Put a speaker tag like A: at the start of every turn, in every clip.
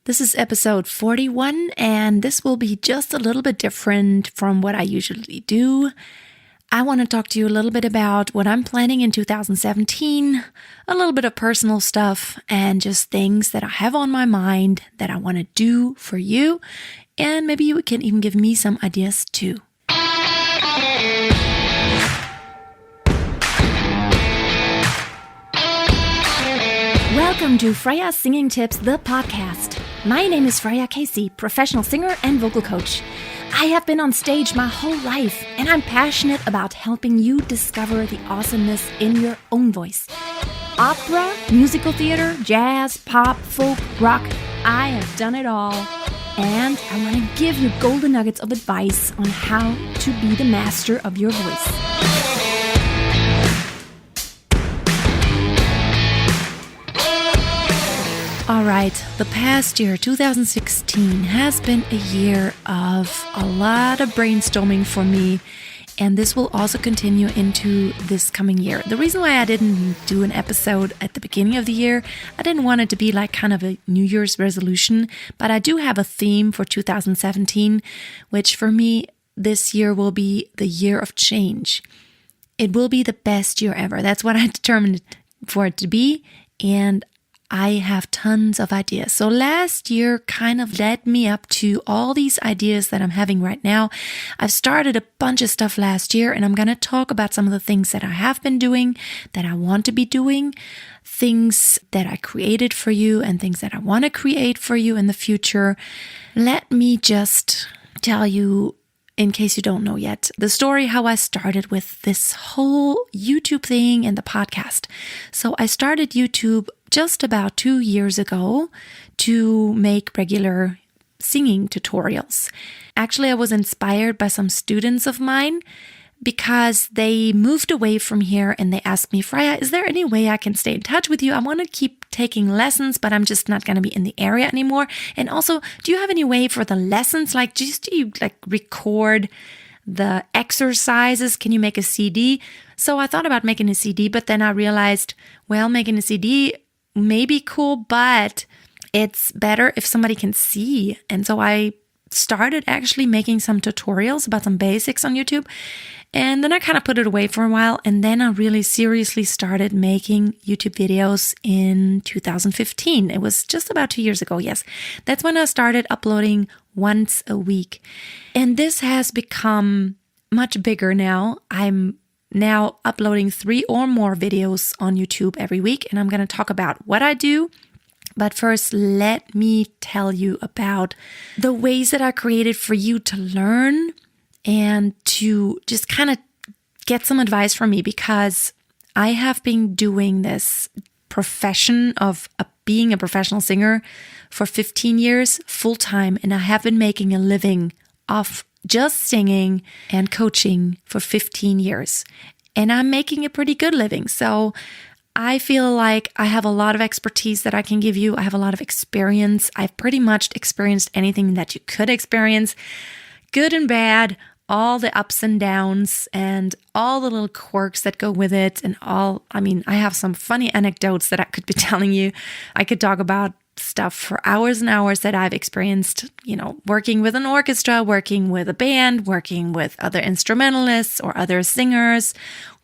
A: This is episode 41, and this will be just a little bit different from what I usually do. I want to talk to you a little bit about what I'm planning in 2017, a little bit of personal stuff, and just things that I have on my mind that I want to do for you, and maybe you can even give me some ideas too. Welcome to Freya Singing Tips, the podcast. My name is Freya Casey, professional singer and vocal coach. I have been on stage my whole life, and I'm passionate about helping you discover the awesomeness in your own voice. Opera, musical theater, jazz, pop, folk, rock, I have done it all. And I want to give you golden nuggets of advice on how to be the master of your voice. All right, the past year, 2016, has been a year of a lot of brainstorming for me, and this will also continue into this coming year. The reason why I didn't do an episode at the beginning of the year, I didn't want it to be like kind of a New Year's resolution, but I do have a theme for 2017, which for me, this year will be the year of change. It will be the best year ever. That's what I determined for it to be, and I have tons of ideas. So last year kind of led me up to all these ideas that I'm having right now. I've started a bunch of stuff last year, and I'm going to talk about some of the things that I have been doing, that I want to be doing, things that I created for you, and things that I want to create for you in the future. Let me just tell you, in case you don't know yet, the story how I started with this whole YouTube thing and the podcast. So I started YouTube just about 2 years ago to make regular singing tutorials. Actually, I was inspired by some students of mine because they moved away from here and they asked me, Freya, is there any way I can stay in touch with you? I want to keep taking lessons, but I'm just not going to be in the area anymore. And also, do you have any way for the lessons? Like, do you record the exercises? Can you make a CD? So I thought about making a CD, but then I realized, well, making a CD may be cool, but it's better if somebody can see. And so I started actually making some tutorials about some basics on YouTube. And then I kind of put it away for a while. And then I really seriously started making YouTube videos in 2015. It was just about 2 years ago. Yes, that's when I started uploading once a week. And this has become much bigger now. I'm now uploading 3 or more videos on YouTube every week. And I'm going to talk about what I do. But first, let me tell you about the ways that I created for you to learn and to just kind of get some advice from me, because I have been doing this profession of being a professional singer for 15 years full time, and I have been making a living off just singing and coaching for 15 years. And I'm making a pretty good living. So I feel like I have a lot of expertise that I can give you. I have a lot of experience. I've pretty much experienced anything that you could experience, good and bad, all the ups and downs and all the little quirks that go with it. And I have some funny anecdotes that I could be telling you. I could talk about stuff for hours and hours that I've experienced, working with an orchestra, working with a band, working with other instrumentalists or other singers,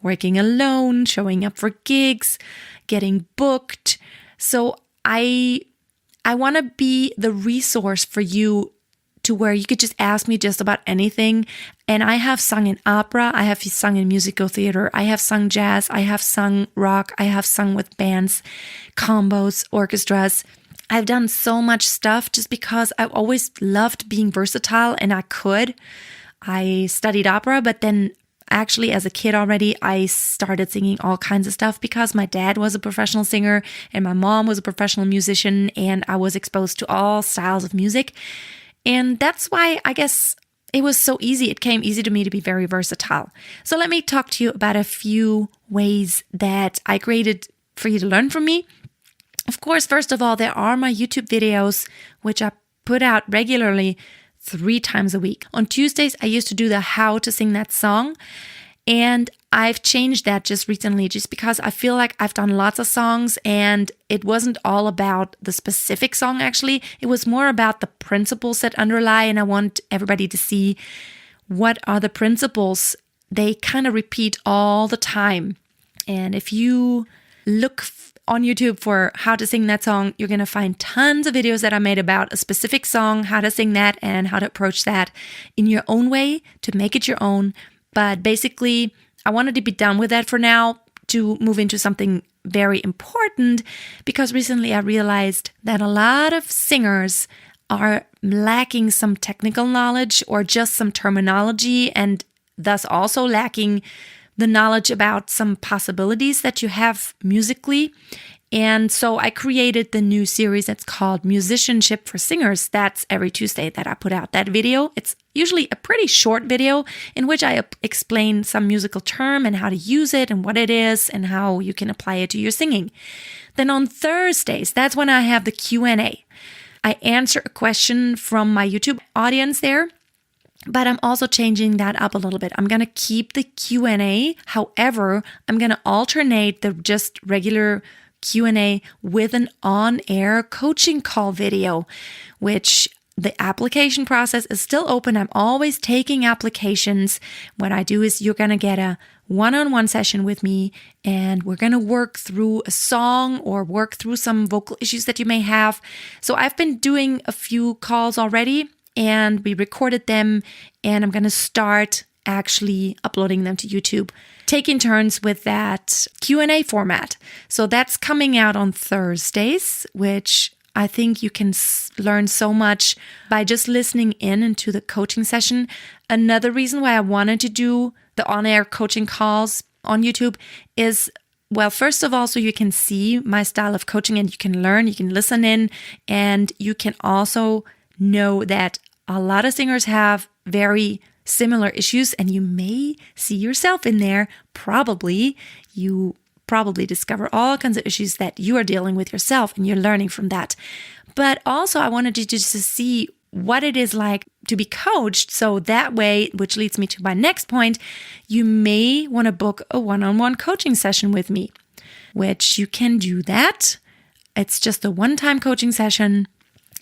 A: working alone, showing up for gigs, getting booked. So I want to be the resource for you to where you could just ask me just about anything. And I have sung in opera, I have sung in musical theater, I have sung jazz, I have sung rock, I have sung with bands, combos, orchestras. I've done so much stuff just because I've always loved being versatile, and I could. I studied opera, but then actually as a kid already, I started singing all kinds of stuff because my dad was a professional singer and my mom was a professional musician, and I was exposed to all styles of music. And that's why I guess it was so easy. It came easy to me to be very versatile. So let me talk to you about a few ways that I created for you to learn from me. Of course, first of all, there are my YouTube videos, which I put out regularly 3 times a week. On Tuesdays, I used to do the how to sing that song. And I've changed that just recently, just because I feel like I've done lots of songs and it wasn't all about the specific song, actually. It was more about the principles that underlie, and I want everybody to see what are the principles. They kind of repeat all the time. And if you look on YouTube for how to sing that song, you're going to find tons of videos that I made about a specific song, how to sing that, and how to approach that in your own way to make it your own. But basically, I wanted to be done with that for now to move into something very important, because recently I realized that a lot of singers are lacking some technical knowledge or just some terminology, and thus also lacking the knowledge about some possibilities that you have musically. And so I created the new series that's called Musicianship for Singers. That's every Tuesday that I put out that video. It's usually a pretty short video in which I explain some musical term and how to use it and what it is and how you can apply it to your singing. Then on Thursdays, that's when I have the Q&A. I answer a question from my YouTube audience there, but I'm also changing that up a little bit. I'm going to keep the Q&A. However, I'm going to alternate the just regular Q&A with an on-air coaching call video, which the application process is still open. I'm always taking applications. What I do is you're going to get a one-on-one session with me, and we're going to work through a song or work through some vocal issues that you may have. So I've been doing a few calls already, and we recorded them, and I'm going to start actually uploading them to YouTube, taking turns with that Q&A format. So that's coming out on Thursdays, which I think you can learn so much by just listening in into the coaching session. Another reason why I wanted to do the on-air coaching calls on YouTube is, well, first of all, so you can see my style of coaching and you can learn, you can listen in, and you can also know that a lot of singers have very similar issues, and you may see yourself in there. You probably discover all kinds of issues that you are dealing with yourself, and you're learning from that. But also I wanted you just to see what it is like to be coached. So that way, which leads me to my next point, you may want to book a one-on-one coaching session with me, which you can do that. It's just a one-time coaching session,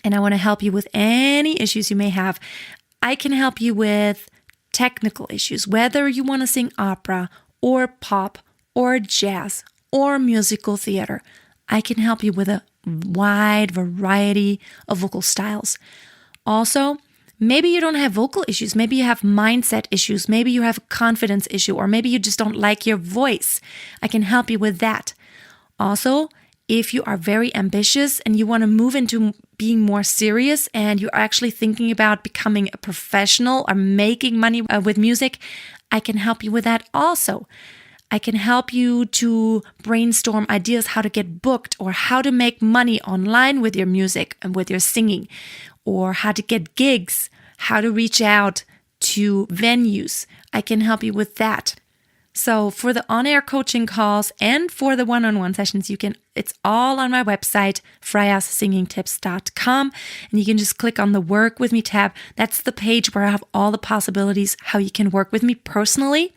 A: and I want to help you with any issues you may have. I can help you with technical issues, whether you want to sing opera or pop or jazz or musical theater. I can help you with a wide variety of vocal styles. Also, maybe you don't have vocal issues. Maybe you have mindset issues. Maybe you have a confidence issue, or maybe you just don't like your voice. I can help you with that. Also, if you are very ambitious and you want to move into being more serious and you're actually thinking about becoming a professional or making money with music, I can help you with that also. I can help you to brainstorm ideas how to get booked or how to make money online with your music and with your singing, or how to get gigs, how to reach out to venues. I can help you with that. So for the on-air coaching calls and for the one-on-one sessions, it's all on my website, freyassingingtips.com. And you can just click on the Work With Me tab. That's the page where I have all the possibilities how you can work with me personally.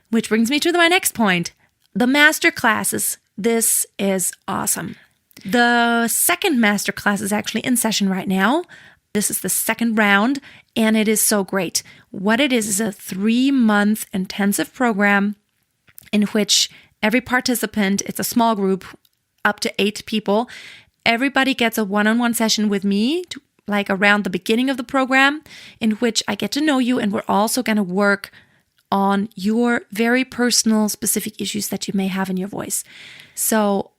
A: Which brings me to my next point, the master classes. This is awesome. The second master class is actually in session right now. This is the second round, and it is so great. What it is a 3-month intensive program in which every participant, it's a small group, up to 8 people. Everybody gets a one-on-one session with me, like around the beginning of the program, in which I get to know you, and we're also going to work on your very personal, specific issues that you may have in your voice. So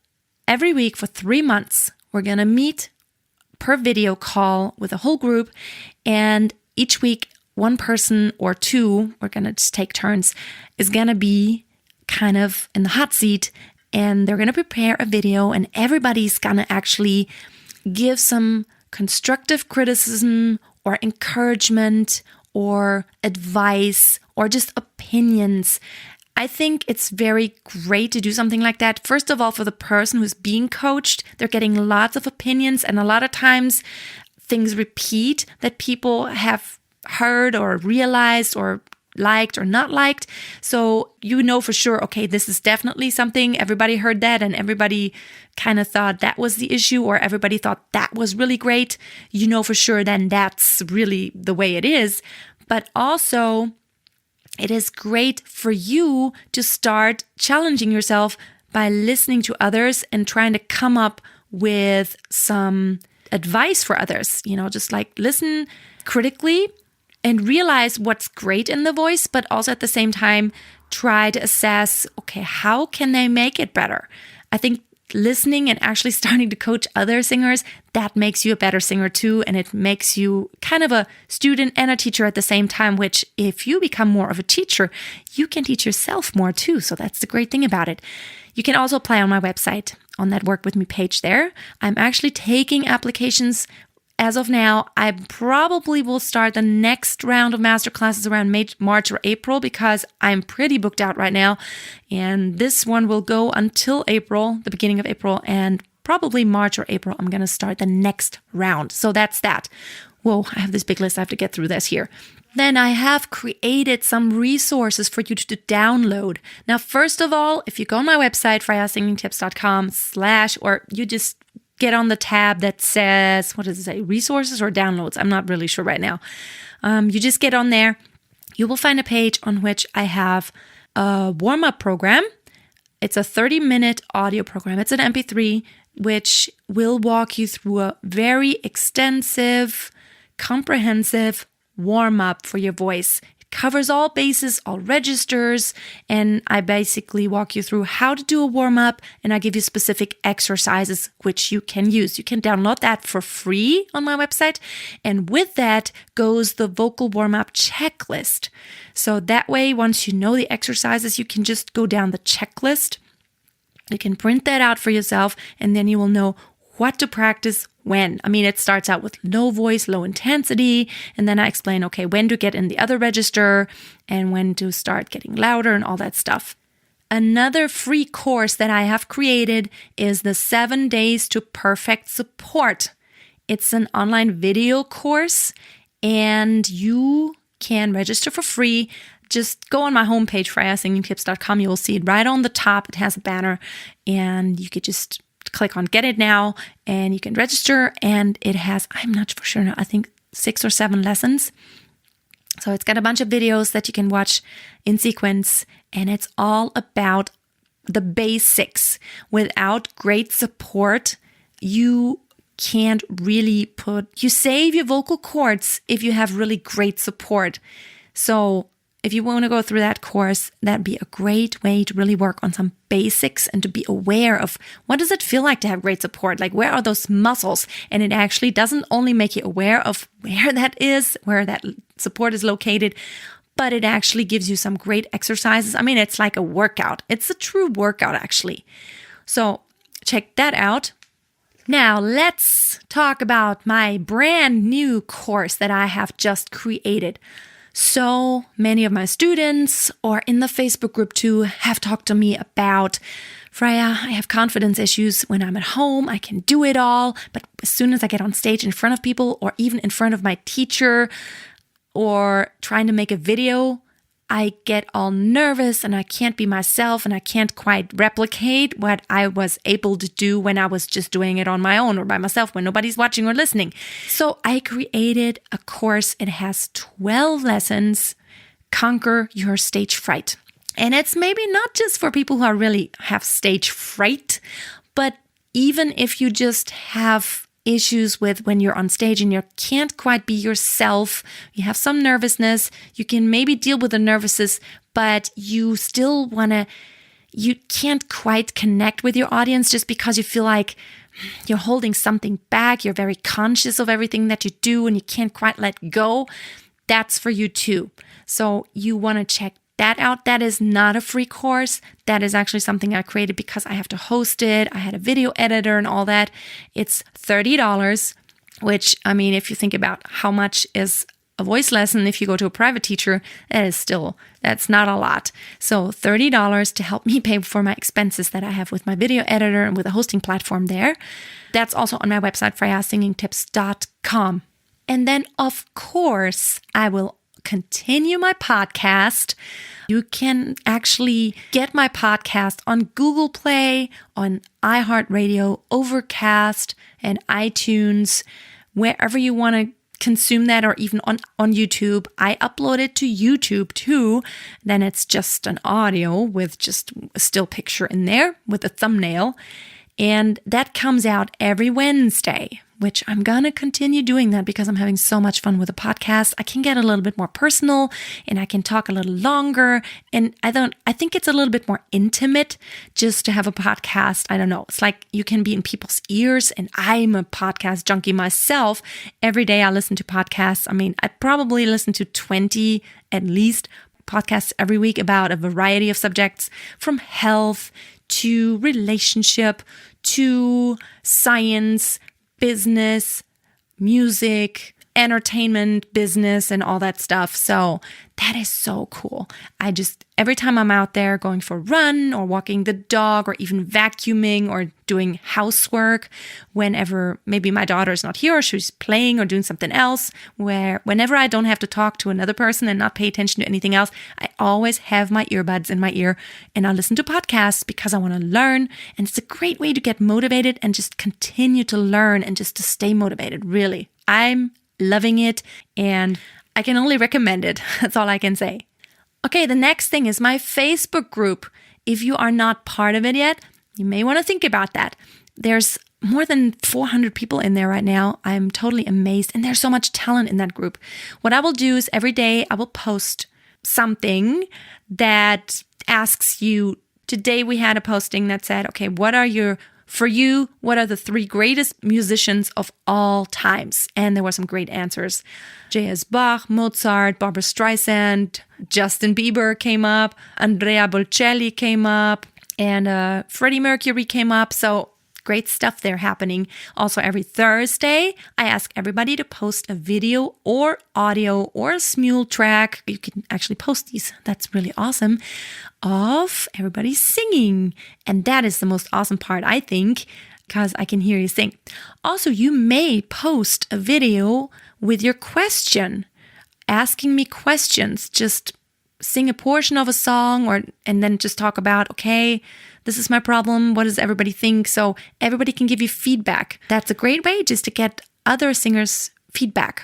A: every week for 3 months, we're going to meet per video call with a whole group, and each week one person or two, we're going to just take turns, is going to be kind of in the hot seat, and they're going to prepare a video, and everybody's going to actually give some constructive criticism or encouragement or advice or just opinions. I think it's very great to do something like that. First of all, for the person who's being coached, they're getting lots of opinions, and a lot of times things repeat that people have heard or realized or liked or not liked. So you know for sure, okay, this is definitely something, everybody heard that and everybody kind of thought that was the issue, or everybody thought that was really great. You know for sure then that's really the way it is. But also, it is great for you to start challenging yourself by listening to others and trying to come up with some advice for others. Just like listen critically and realize what's great in the voice, but also at the same time, try to assess, okay, how can they make it better? I think listening and actually starting to coach other singers, that makes you a better singer too. And it makes you kind of a student and a teacher at the same time, which if you become more of a teacher, you can teach yourself more too. So that's the great thing about it. You can also apply on my website on that Work With Me page there. I'm actually taking applications as of now. I probably will start the next round of masterclasses around March or April because I'm pretty booked out right now. And this one will go until April, the beginning of April, and probably March or April, I'm going to start the next round. So that's that. Whoa, I have this big list. I have to get through this here. Then I have created some resources for you to download. Now, first of all, if you go on my website, freyasingingtips.com/ or you just get on the tab that says, what does it say, resources or downloads? I'm not really sure right now. You just get on there. You will find a page on which I have a warm-up program. It's a 30-minute audio program. It's an MP3, which will walk you through a very extensive, comprehensive warm-up for your voice. Covers all bases, all registers, and I basically walk you through how to do a warm-up, and I give you specific exercises which you can use. You can download that for free on my website, and with that goes the vocal warm-up checklist. So that way, once you know the exercises, you can just go down the checklist. You can print that out for yourself, and then you will know what to practice when. I mean, it starts out with low voice, low intensity, and then I explain, okay, when to get in the other register and when to start getting louder and all that stuff. Another free course that I have created is the 7 Days to Perfect Support. It's an online video course and you can register for free. Just go on my homepage, freyasingingtips.com. You will see it right on the top. It has a banner and you could just click on Get It Now and you can register, and it has, I'm not for sure now, I think 6 or 7 lessons. So it's got a bunch of videos that you can watch in sequence, and it's all about the basics. Without great support, you can't really you save your vocal cords if you have really great support. So if you want to go through that course, that'd be a great way to really work on some basics and to be aware of what does it feel like to have great support? Like, where are those muscles? And it actually doesn't only make you aware of where that is, where that support is located, but it actually gives you some great exercises. I mean, it's like a workout. It's a true workout, actually. So check that out. Now, let's talk about my brand new course that I have just created. So many of my students, or in the Facebook group too, have talked to me about, Freya, I have confidence issues when I'm at home. I can do it all. But as soon as I get on stage in front of people, or even in front of my teacher, or trying to make a video, I get all nervous and I can't be myself and I can't quite replicate what I was able to do when I was just doing it on my own or by myself when nobody's watching or listening. So I created a course. It has 12 lessons, Conquer Your Stage Fright. And it's maybe not just for people who really have stage fright, but even if you just have issues with when you're on stage and you can't quite be yourself, you have some nervousness, you can maybe deal with the nervousness, but you still you can't quite connect with your audience just because you feel like you're holding something back, you're very conscious of everything that you do and you can't quite let go. That's for you too. So you want to check that out. That is not a free course. That is actually something I created because I have to host it. I had a video editor and all that. It's $30, which, I mean, if you think about how much is a voice lesson, if you go to a private teacher, that's not a lot. So $30 to help me pay for my expenses that I have with my video editor and with a hosting platform there. That's also on my website, freyasingingtips.com. And then, of course, I will continue my podcast. You can actually get my podcast on Google Play, on iHeartRadio, Overcast, and iTunes, wherever you want to consume that, or even on YouTube. I upload it to YouTube too. Then it's just an audio with just a still picture in there with a thumbnail. And that comes out every Wednesday, which I'm going to continue doing that because I'm having so much fun with the podcast. I can get a little bit more personal and I can talk a little longer. And I think it's a little bit more intimate just to have a podcast. I don't know. It's like you can be in people's ears, and I'm a podcast junkie myself. Every day I listen to podcasts. I mean, I probably listen to 20 at least podcasts every week about a variety of subjects, from health to relationship to science, business, music, entertainment, business, and all that stuff. So that is so cool. Every time I'm out there going for a run or walking the dog or even vacuuming or doing housework, whenever maybe my daughter's not here or she's playing or doing something else, whenever I don't have to talk to another person and not pay attention to anything else, I always have my earbuds in my ear and I listen to podcasts because I want to learn. And it's a great way to get motivated and just continue to learn and just to stay motivated. Really, I'm loving it and I can only recommend it. That's all I can say. Okay, the next thing is my Facebook group. If you are not part of it yet, you may want to think about that. There's more than 400 people in there right now. I'm totally amazed. And there's so much talent in that group. What I will do is every day I will post something that asks you. Today we had a posting that said, okay, what are the 3 greatest musicians of all times? And there were some great answers. J.S. Bach, Mozart, Barbra Streisand, Justin Bieber came up, Andrea Bocelli came up, and Freddie Mercury came up. So great stuff there happening. Also, every Thursday, I ask everybody to post a video or audio or a smule track. You can actually post these. That's really awesome. Of everybody singing. And that is the most awesome part, I think, because I can hear you sing. Also, you may post a video with your question, asking me questions. Just sing a portion of a song and then just talk about, okay, this is my problem. What does everybody think? So everybody can give you feedback. That's a great way just to get other singers' feedback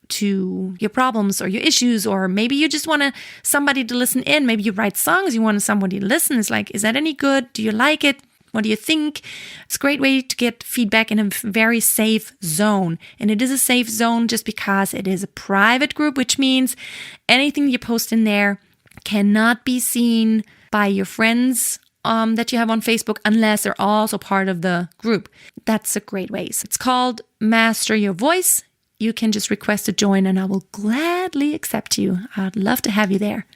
A: to your problems or your issues, or maybe you just want somebody to listen in. Maybe you write songs, you want somebody to listen. It's like, is that any good? Do you like it? What do you think? It's a great way to get feedback in a very safe zone. And it is a safe zone just because it is a private group, which means anything you post in there cannot be seen by your friends that you have on Facebook unless they're also part of the group. That's a great way. So it's called Master Your Voice. You can just request to join and I will gladly accept you. I'd love to have you there.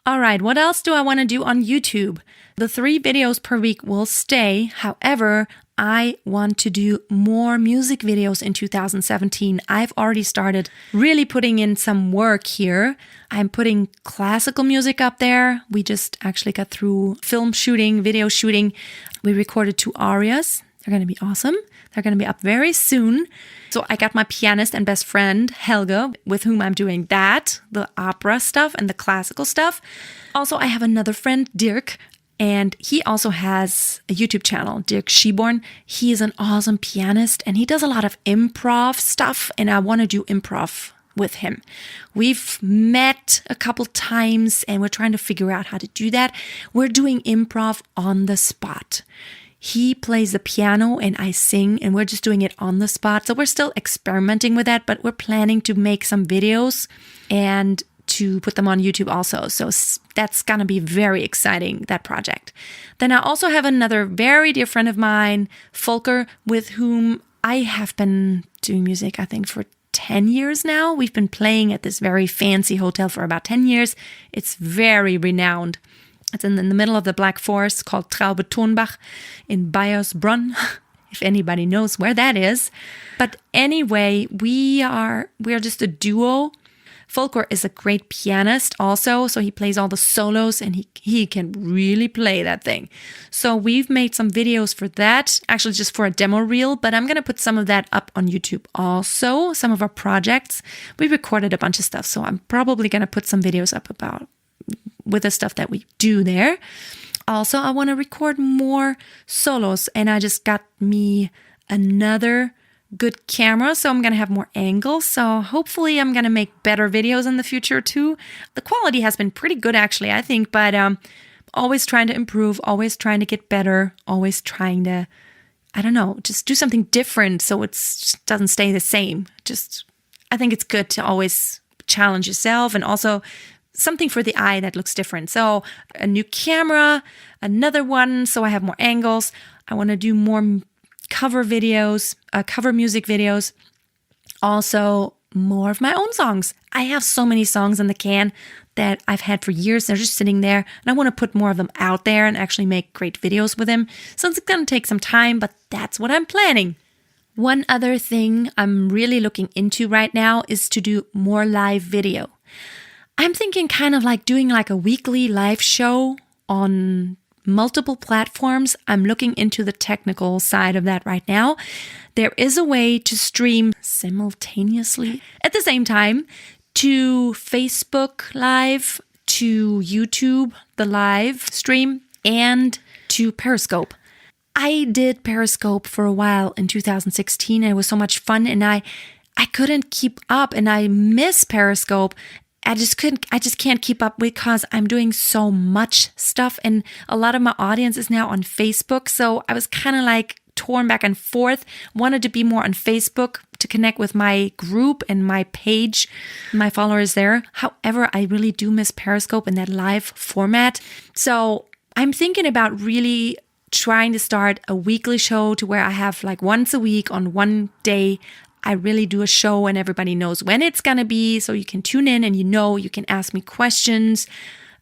A: All right, what else do I want to do on YouTube? The 3 videos per week will stay. However, I want to do more music videos in 2017. I've already started really putting in some work here. I'm putting classical music up there. We just actually got through film shooting, video shooting. We recorded 2 arias. They're going to be awesome. They're going to be up very soon. So I got my pianist and best friend, Helga, with whom I'm doing that, the opera stuff and the classical stuff. Also, I have another friend, Dirk, and he also has a YouTube channel, Dirk Schiborn. He is an awesome pianist and he does a lot of improv stuff, and I want to do improv with him. We've met a couple times and we're trying to figure out how to do that. We're doing improv on the spot. He plays the piano and I sing, and we're just doing it on the spot. So we're still experimenting with that, but we're planning to make some videos and to put them on YouTube also. So that's going to be very exciting, that project. Then I also have another very dear friend of mine, Volker, with whom I have been doing music, I think, for 10 years now. We've been playing at this very fancy hotel for about 10 years. It's very renowned. It's in the middle of the Black Forest, called Traube Tonbach in Bayersbronn, if anybody knows where that is. But anyway, we're just a duo. Volker is a great pianist also, so he plays all the solos and he can really play that thing. So we've made some videos for that, actually just for a demo reel, but I'm going to put some of that up on YouTube also, some of our projects. We recorded a bunch of stuff, so I'm probably going to put some videos up with the stuff that we do there. Also, I want to record more solos, and I just got me another good camera, so I'm going to have more angles. So hopefully I'm going to make better videos in the future too. The quality has been pretty good actually, I think, but always trying to improve, always trying to get better, always trying to, I don't know, just do something different so it doesn't stay the same. I think it's good to always challenge yourself, and also something for the eye that looks different. So a new camera, another one, so I have more angles. I want to do more cover music videos, also more of my own songs. I have so many songs in the can that I've had for years. They're just sitting there, and I want to put more of them out there and actually make great videos with them. So it's going to take some time, but that's what I'm planning. One other thing I'm really looking into right now is to do more live video. I'm thinking kind of like doing like a weekly live show on multiple platforms. I'm looking into the technical side of that right now. There is a way to stream simultaneously at the same time to Facebook Live, to YouTube, the live stream, and to Periscope. I did Periscope for a while in 2016. And it was so much fun, and I couldn't keep up, and I miss Periscope. I just can't keep up because I'm doing so much stuff, and a lot of my audience is now on Facebook. So I was kind of like torn back and forth, wanted to be more on Facebook to connect with my group and my page, my followers there. However, I really do miss Periscope and that live format. So I'm thinking about really trying to start a weekly show to where I have like once a week on one day I really do a show, and everybody knows when it's going to be, so you can tune in and you can ask me questions.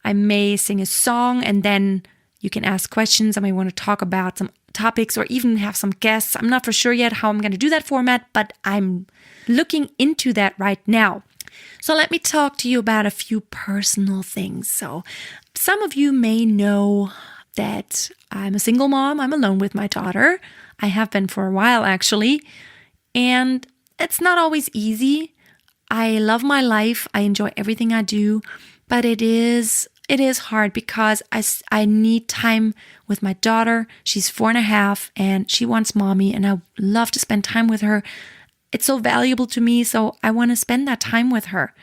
A: I may sing a song and then you can ask questions. I may want to talk about some topics or even have some guests. I'm not for sure yet how I'm going to do that format, but I'm looking into that right now. So let me talk to you about a few personal things. So some of you may know that I'm a single mom. I'm alone with my daughter. I have been for a while actually. And it's not always easy. I love my life. I enjoy everything I do, but it is hard because I need time with my daughter. She's 4.5 and she wants mommy, and I love to spend time with her. It's so valuable to me, so I want to spend that time with her.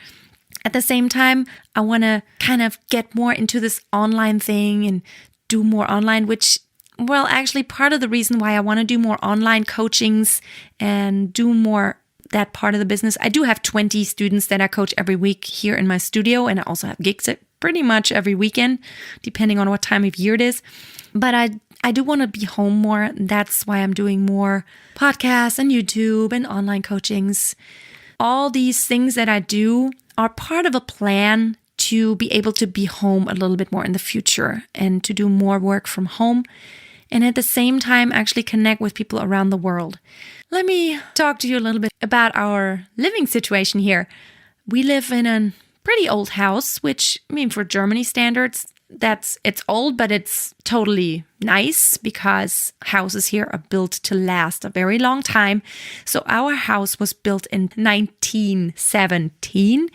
A: At the same time, I want to kind of get more into this online thing and do more online, which actually part of the reason why I want to do more online coachings and do more that part of the business. I do have 20 students that I coach every week here in my studio, and I also have gigs pretty much every weekend, depending on what time of year it is. But I do want to be home more. That's why I'm doing more podcasts and YouTube and online coachings. All these things that I do are part of a plan to be able to be home a little bit more in the future and to do more work from home. And at the same time, actually connect with people around the world. Let me talk to you a little bit about our living situation here. We live in a pretty old house, which, I mean, for Germany standards, it's old, but it's totally nice because houses here are built to last a very long time. So our house was built in 1917.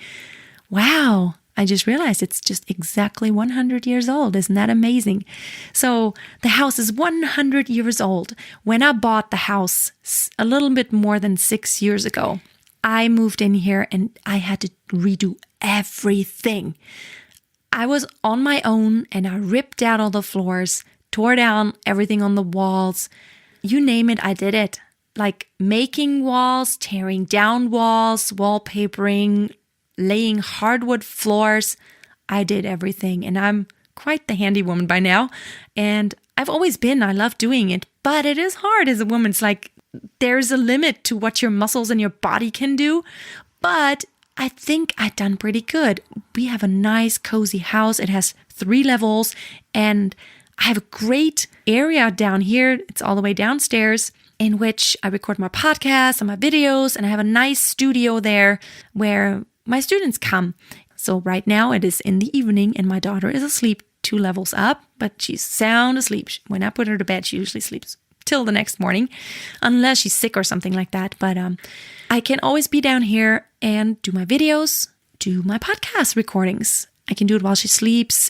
A: Wow. I just realized it's just exactly 100 years old. Isn't that amazing? So the house is 100 years old. When I bought the house a little bit more than 6 years ago, I moved in here and I had to redo everything. I was on my own and I ripped out all the floors, tore down everything on the walls. You name it, I did it. Like making walls, tearing down walls, wallpapering, laying hardwood floors. I did everything, and I'm quite the handy woman by now. And I love doing it, but it is hard as a woman. It's like there's a limit to what your muscles and your body can do. But I think I've done pretty good. We have a nice, cozy house. It has 3 levels, and I have a great area down here. It's all the way downstairs, in which I record my podcasts and my videos, and I have a nice studio there where my students come. So right now it is in the evening and my daughter is asleep 2 levels up, but she's sound asleep. When I put her to bed, she usually sleeps till the next morning, unless she's sick or something like that. But I can always be down here and do my videos, do my podcast recordings. I can do it while she sleeps.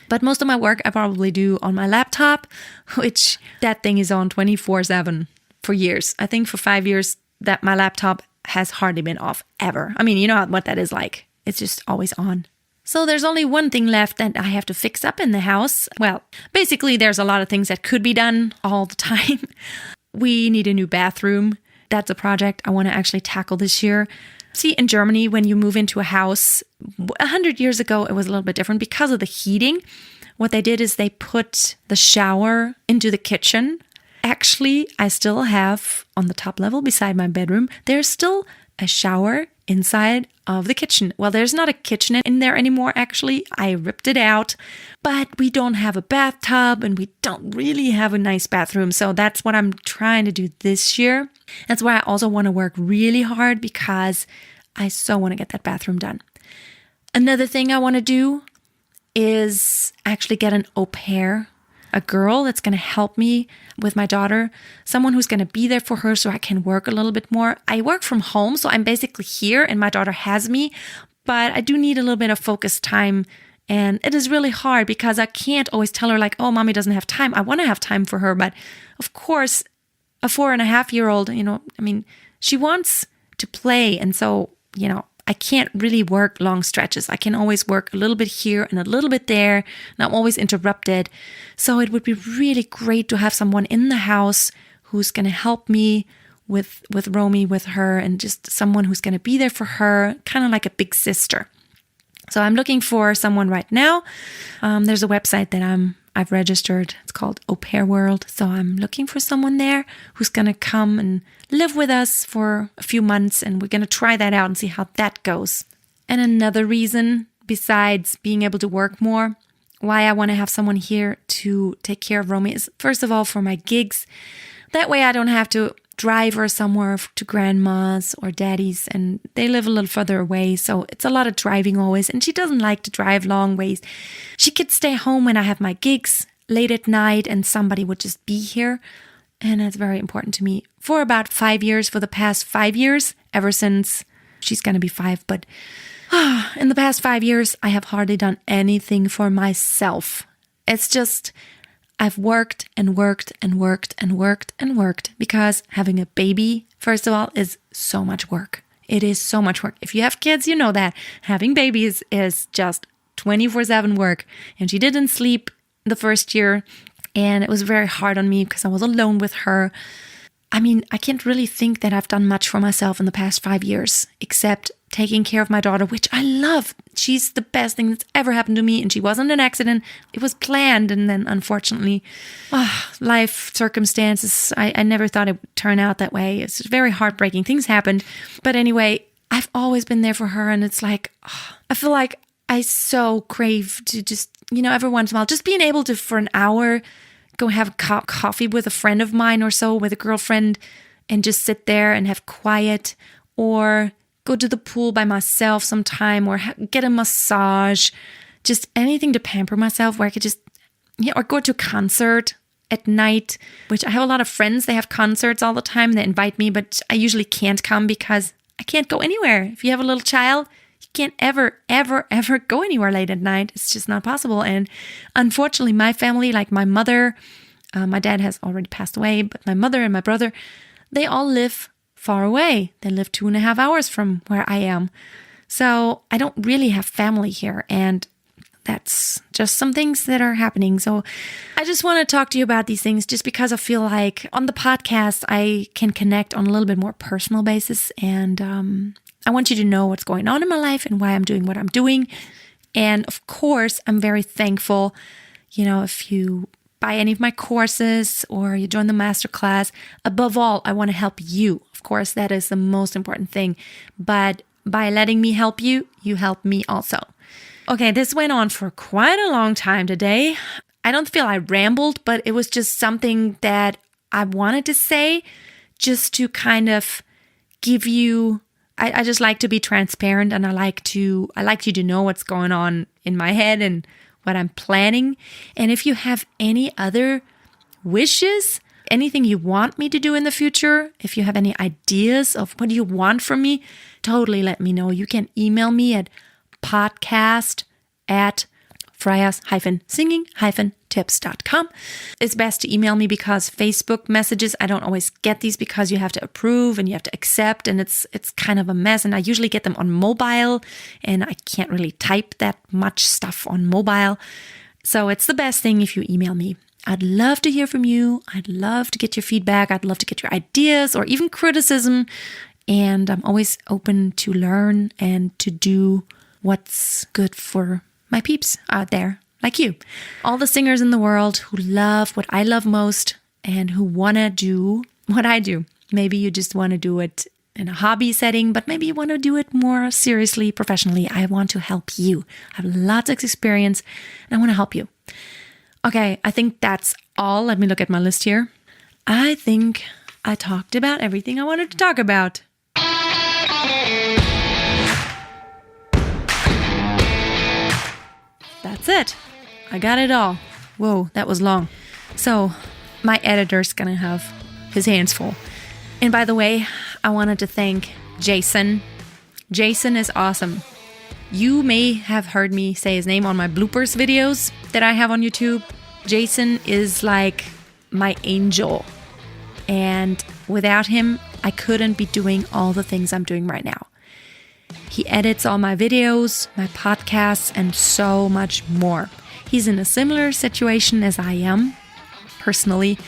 A: But most of my work I probably do on my laptop, which that thing is on 24/7 for years. I think for 5 years that my laptop has hardly been off ever. I mean, you know what that is like. It's just always on. So there's only one thing left that I have to fix up in the house. Well, basically there's a lot of things that could be done all the time. We need a new bathroom. That's a project I want to actually tackle this year. See, in Germany, when you move into a house, 100 years ago, it was a little bit different because of the heating. What they did is they put the shower into the kitchen. Actually, I still have on the top level beside my bedroom, there's still a shower inside of the kitchen. Well, there's not a kitchen in there anymore, actually. I ripped it out, but we don't have a bathtub and we don't really have a nice bathroom. So that's what I'm trying to do this year. That's why I also want to work really hard because I so want to get that bathroom done. Another thing I want to do is actually get an au pair, a girl that's going to help me with my daughter, someone who's going to be there for her so I can work a little bit more. I work from home, so I'm basically here and my daughter has me, but I do need a little bit of focus time. And it is really hard because I can't always tell her like, oh, mommy doesn't have time. I want to have time for her. But of course, a 4.5-year-old, she wants to play. And so, I can't really work long stretches. I can always work a little bit here and a little bit there, and I'm always interrupted. So it would be really great to have someone in the house who's going to help me with Romy, with her, and just someone who's going to be there for her, kind of like a big sister. So I'm looking for someone right now. There's a website that I've registered. It's called Au Pair World. So I'm looking for someone there who's going to come and live with us for a few months. And we're going to try that out and see how that goes. And another reason, besides being able to work more, why I want to have someone here to take care of Romy is, first of all, for my gigs. That way I don't have to drive her somewhere to grandma's or daddy's, and they live a little further away, so it's a lot of driving always, and she doesn't like to drive long ways. She could stay home when I have my gigs late at night and somebody would just be here, and that's very important to me. For about 5 years, for the past 5 years, ever since she's going to be 5, but in the past 5 years, I have hardly done anything for myself. It's just I've worked and worked and worked and worked and worked because having a baby, first of all, is so much work. It is so much work. If you have kids, you know that having babies is just 24/7 work. And she didn't sleep the first year, and it was very hard on me because I was alone with her. I can't really think that I've done much for myself in the past 5 years, except taking care of my daughter, which I love. She's the best thing that's ever happened to me, and she wasn't an accident. It was planned, and then unfortunately, life circumstances, I never thought it would turn out that way. It's very heartbreaking. Things happened. But anyway, I've always been there for her, and it's like, I feel like I so crave to just, every once in a while, just being able to, for an hour, go have a coffee with a friend of mine or so, with a girlfriend, and just sit there and have quiet, or go to the pool by myself sometime, or get a massage, just anything to pamper myself, where I could just, or go to a concert at night, which I have a lot of friends, they have concerts all the time, they invite me, but I usually can't come because I can't go anywhere. If you have a little child, you can't ever go anywhere late at night. It's just not possible. And unfortunately, my family, like my mother, my dad has already passed away, but my mother and my brother, they all live far away. They live 2.5 hours from where I am. So I don't really have family here. And that's just some things that are happening. So I just want to talk to you about these things just because I feel like on the podcast, I can connect on a little bit more personal basis. And I want you to know what's going on in my life and why I'm doing what I'm doing. And of course, I'm very thankful, if you buy any of my courses or you join the masterclass. Above all, I want to help you. Of course, that is the most important thing. But by letting me help you, you help me also. Okay, this went on for quite a long time today. I don't feel I rambled, but it was just something that I wanted to say just to kind of give you I just like to be transparent, and I like you to know what's going on in my head and what I'm planning. And if you have any other wishes, anything you want me to do in the future, if you have any ideas of what you want from me, totally let me know. You can email me at podcast@freyas-singing-tips.com. It's best to email me because Facebook messages, I don't always get these because you have to approve and you have to accept, and it's kind of a mess. And I usually get them on mobile, and I can't really type that much stuff on mobile. So it's the best thing if you email me. I'd love to hear from you. I'd love to get your feedback. I'd love to get your ideas or even criticism. And I'm always open to learn and to do what's good for my peeps out there, like you. All the singers in the world who love what I love most and who want to do what I do. Maybe you just want to do it in a hobby setting, but maybe you want to do it more seriously, professionally. I want to help you. I have lots of experience and I want to help you. Okay, I think that's all. Let me look at my list here. I think I talked about everything I wanted to talk about. That's it. I got it all. Whoa, that was long. So, my editor's gonna have his hands full. And by the way, I wanted to thank Jason. Jason is awesome. You may have heard me say his name on my bloopers videos that I have on YouTube. Jason is like my angel. And without him, I couldn't be doing all the things I'm doing right now. He edits all my videos, my podcasts, and so much more. He's in a similar situation as I am, personally.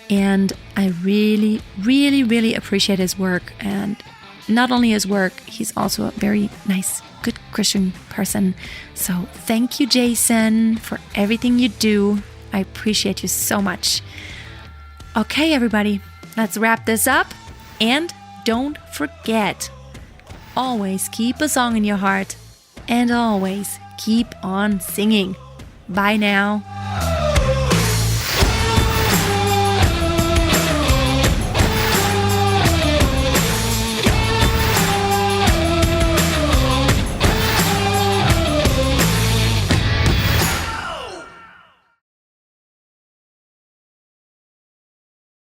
A: And I really, really, really appreciate his work. And not only his work, he's also a very nice, good Christian person. So thank you, Jason, for everything you do. I appreciate you so much. Okay, everybody, let's wrap this up. And don't forget, always keep a song in your heart and always keep on singing. Bye now.